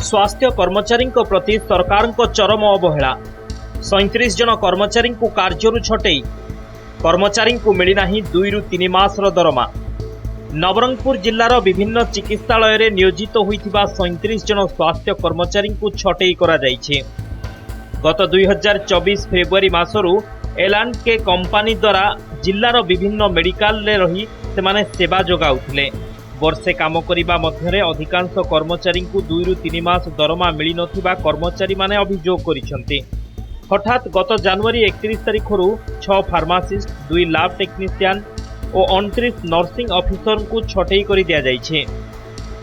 स्वास्थ्य कर्मचारी प्रति सरकार चरम अवहेला 37 जन कर्मचारी कार्य छटई कर्मचारी मिलना 2 ରୁ 3 मासर दरमा। नवरंगपुर जिलार विभिन्न चिकित्सालय नियोजित होइथिबा 37 जन स्वास्थ्य कर्मचारी छटई करा जाइछे। गत 2024 फेब्रुआरी मासरू एल&के कंपनी द्वारा जिलार विभिन्न मेडिकल रही से सेवा जोगाउथिले। वर्षे काम करिबा मध्यरे अधिकांश कर्मचारी 2 ରୁ 3 मास दरमा मिली नथिबा कर्मचारी माने अभियोग करिसंती। हठात गत जनवरी 31 तारिखरू 6 फार्मासिस्ट 2 लैब टेक्नीशियन और 29 नर्सिंग ऑफिसर को छटई करि दिया जाइछे।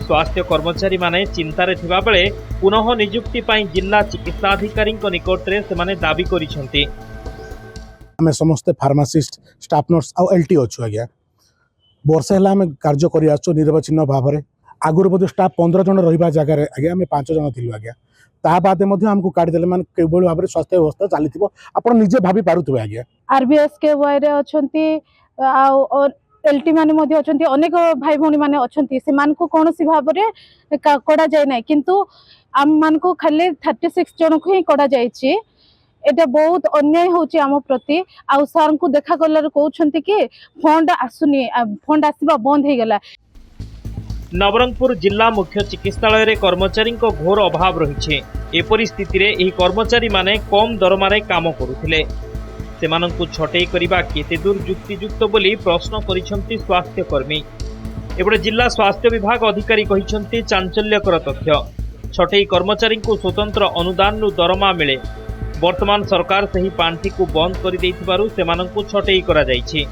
स्वास्थ्य कर्मचारी माने चिंतारे थिबा बेले पुनः नियुक्ति पाई जिला चिकित्साधिकारी निकट में से दाबी करिसंती। आमे समस्त फार्मासिस्ट स्टाफ नर्स आ एलटी अच्छु आज्ञा वर्षे है आम कार्य कर निर्वाचन भाव में आगुरी बोध स्टाफ 15 जन रहा जगार आज्ञा आम 5 जन थी आज्ञा ता बाद आमको काटिदेले माने केवल भाव में स्वास्थ्य व्यवस्था चली आप निजे भाभी पारुवे आज्ञा आरबीएस के वाई एलटी माने मध्ये अछंती अनेक भाई भौणी माने अछंती से मान को कोनोसी भाव रे कोडा जाय नै किंतु आम मान को खाली 36 जन को ही कोडा जायछि। एटा बहुत अन्याय होची आम प्रति आ सर को देखा गलार कहउछंती कि फंड आसुनी फंड आसीबा बंद हे गला। नवरंगपुर जिला मुख्य चिकित्सालय रे कर्मचारी घोर अभाव रही ए परिस्थिति रे एही कर्मचारी माने कम दरमारे काम करुथिले। सेमानंकु छटई करिबा केते दूर युक्तियुक्त बोली प्रश्न करिसंती स्वास्थ्य कर्मी। एबडे जिला स्वास्थ्य विभाग अधिकारी कहिसंती चांचल्यकर तथ्य छटई कर्मचारी को स्वतंत्र अनुदान नु दरमा मिले। वर्तमान सरकार सही पांठी को बंद कर देइथिबारु सेमानंकु छटई करा जाइछि।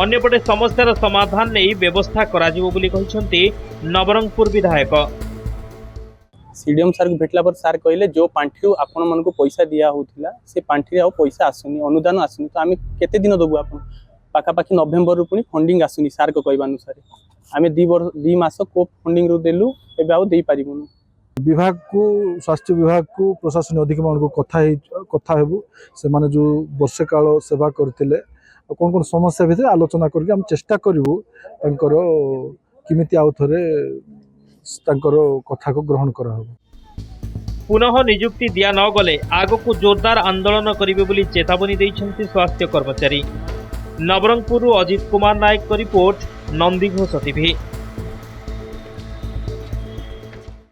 अन्यपटे समस्यार समाधान नहीं व्यवस्था करा जिवो बोली कहिसंती नवरंगपुर विधायक। सीडीएम सर को भेटला पर सर कहले जो पांठी आपण मन को पैसा दिया होतिला से पांठी आ पैसा आसुनी अनुदान आसुनी तो आमे केते दिन दबु आपण पाखापाखि नवेम्बर रु पुनी फंडिंग आसुनी सर को कहबा अनुसार आमे 2 मास को फंडिंग रु देलु एबे आउ देई पारिबुनु। विभाग को स्वास्थ्य विभाग को प्रशासन अधिकारी मान को कथा हेबु से माने जो वर्षे काल सेवा करथिले कौन कौन समस्या भितर आलोचना करके हम चेष्टा करिवु तांकर किमिति आउ थरे तांकर कथा को ग्रहण करा हो। पुनः नियुक्ति दिया न गले आगो को जोरदार आंदोलन करिवे बोली चेतावनी दैछंती स्वास्थ्य कर्मचारी। Nabarangpur Ajit Kumar Nayak report Nandighosh TV.